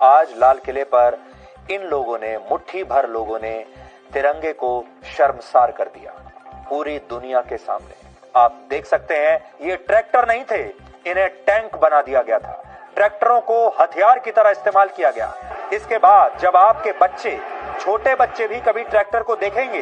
आज लाल किले पर इन लोगों ने, मुट्ठी भर लोगों ने तिरंगे को शर्मसार कर दिया पूरी दुनिया के सामने। आप देख सकते हैं, ये ट्रैक्टर नहीं थे, इन्हें टैंक बना दिया गया था। ट्रैक्टरों को हथियार की तरह इस्तेमाल किया गया। इसके बाद जब आपके बच्चे, छोटे बच्चे भी कभी ट्रैक्टर को देखेंगे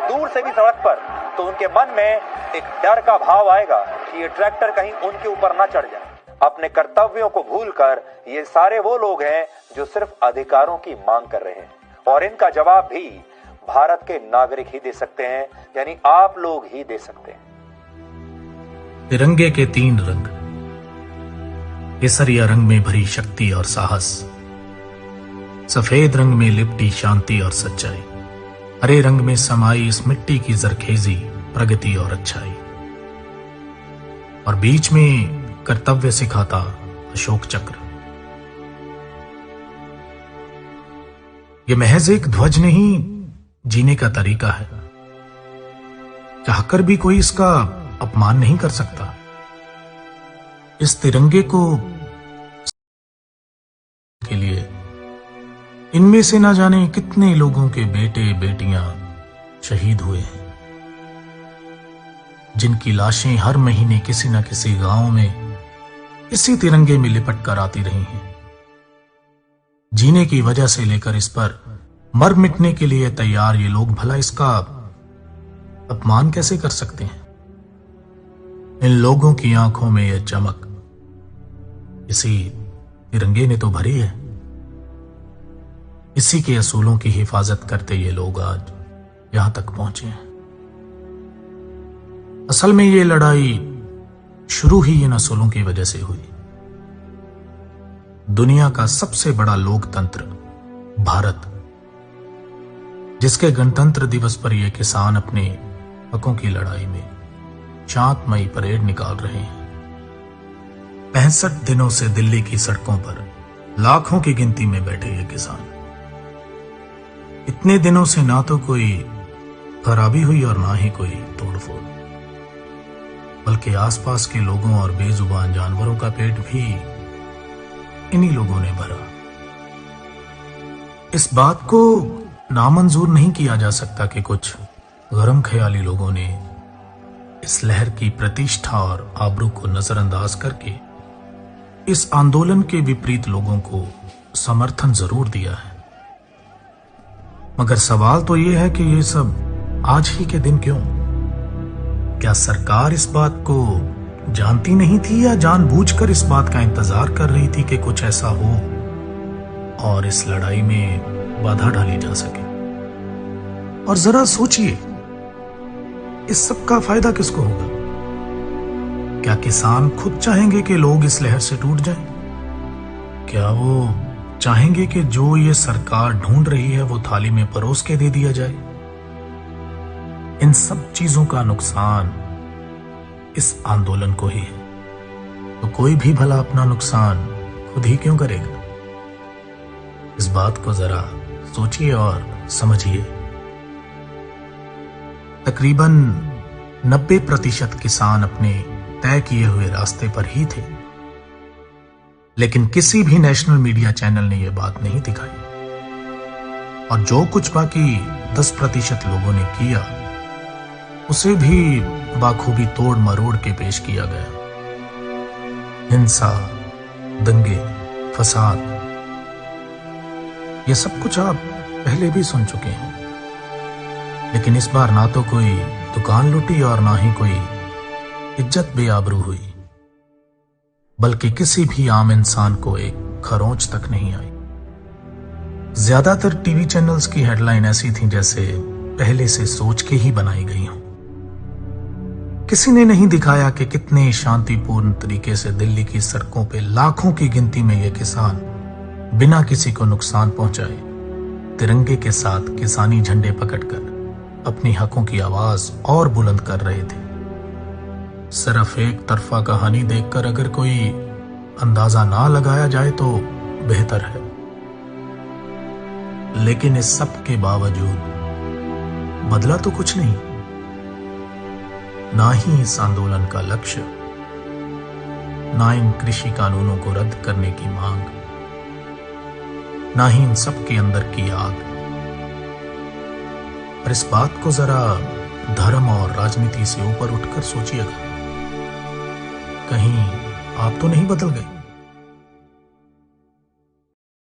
दूर से भी सड़क पर, तो उनके मन में एक डर का भाव आएगा कि ये ट्रैक्टर कहीं उनके ऊपर ना चढ़ जाए। अपने कर्तव्यों को भूलकर ये सारे वो लोग हैं जो सिर्फ अधिकारों की मांग कर रहे हैं, और इनका जवाब भी भारत के नागरिक ही दे सकते हैं, यानी आप लोग ही दे सकते हैं। तिरंगे के 3 रंग, केसरिया रंग में भरी शक्ति और साहस, सफेद रंग में लिपटी शांति और सच्चाई, हरे रंग में समाई इस मिट्टी की जरखेजी, प्रगति और अच्छाई, और बीच में कर्तव्य सिखाता अशोक चक्र। यह महज एक ध्वज नहीं, जीने का तरीका है। चाहकर भी कोई इसका अपमान नहीं कर सकता। इस तिरंगे को के लिए इनमें से ना जाने कितने लोगों के बेटे बेटियां शहीद हुए हैं, जिनकी लाशें हर महीने किसी न किसी गांव में इसी तिरंगे में लिपट कर आती रही हैं। जीने की वजह से लेकर इस पर मर मिटने के लिए तैयार ये लोग भला इसका अपमान कैसे कर सकते हैं? इन लोगों की आंखों में यह चमक इसी तिरंगे ने तो भरी है। इसी के असूलों की हिफाजत करते ये लोग आज यहां तक पहुंचे हैं। असल में ये लड़ाई शुरू ही इन असूलों की वजह से हुई। दुनिया का सबसे बड़ा लोकतंत्र भारत, जिसके गणतंत्र दिवस पर ये किसान अपने हकों की लड़ाई में शांतमयी परेड निकाल रहे हैं। 65 दिनों से दिल्ली की सड़कों पर लाखों की गिनती में बैठे ये किसान। इतने दिनों से ना तो कोई खराबी हुई और ना ही कोई तोड़फोड़, बल्कि आसपास के लोगों और बेजुबान जानवरों का पेट भी इन्हीं लोगों ने भरा। इस बात को नामंजूर नहीं किया जा सकता कि कुछ गरम ख्याली लोगों ने इस लहर की प्रतिष्ठा और आबरू को नजरअंदाज करके इस आंदोलन के विपरीत लोगों को समर्थन जरूर दिया है। मगर सवाल तो यह है कि ये सब आज ही के दिन क्यों? क्या सरकार इस बात को जानती नहीं थी या जानबूझकर इस बात का इंतजार कर रही थी कि कुछ ऐसा हो और इस लड़ाई में बाधा डाली जा सके? और जरा सोचिए, इस सब का फायदा किसको होगा? क्या किसान खुद चाहेंगे कि लोग इस लहर से टूट जाएं? क्या वो चाहेंगे कि जो ये सरकार ढूंढ रही है वो थाली में परोस के दे दिया जाए? इन सब चीजों का नुकसान इस आंदोलन को ही है, तो कोई भी भला अपना नुकसान खुद ही क्यों करेगा? इस बात को जरा सोचिए और समझिए। तकरीबन 90% किसान अपने तय किए हुए रास्ते पर ही थे, लेकिन किसी भी नेशनल मीडिया चैनल ने यह बात नहीं दिखाई, और जो कुछ बाकी 10% लोगों ने किया उसे भी बाखूबी तोड़ मरोड़ के पेश किया गया। हिंसा, दंगे, फसाद, ये सब कुछ आप पहले भी सुन चुके हैं, लेकिन इस बार ना तो कोई दुकान लूटी और ना ही कोई इज्जत बेआबरू हुई, बल्कि किसी भी आम इंसान को एक खरोंच तक नहीं आई। ज्यादातर टीवी चैनल्स की हेडलाइन ऐसी थी जैसे पहले से सोच के ही बनाई गई हो। किसी ने नहीं दिखाया कि कितने शांतिपूर्ण तरीके से दिल्ली की सड़कों पे लाखों की गिनती में ये किसान बिना किसी को नुकसान पहुंचाए तिरंगे के साथ किसानी झंडे पकड़कर अपनी हकों की आवाज और बुलंद कर रहे थे। सिर्फ एक तरफा कहानी देखकर अगर कोई अंदाजा ना लगाया जाए तो बेहतर है, लेकिन इस सब के बावजूद बदला तो कुछ नहीं। ना ही इस आंदोलन का लक्ष्य, ना इन कृषि कानूनों को रद्द करने की मांग, ना ही इन सब के अंदर की आग। और इस बात को जरा धर्म और राजनीति से ऊपर उठकर सोचिएगा, कहीं आप तो नहीं बदल गए।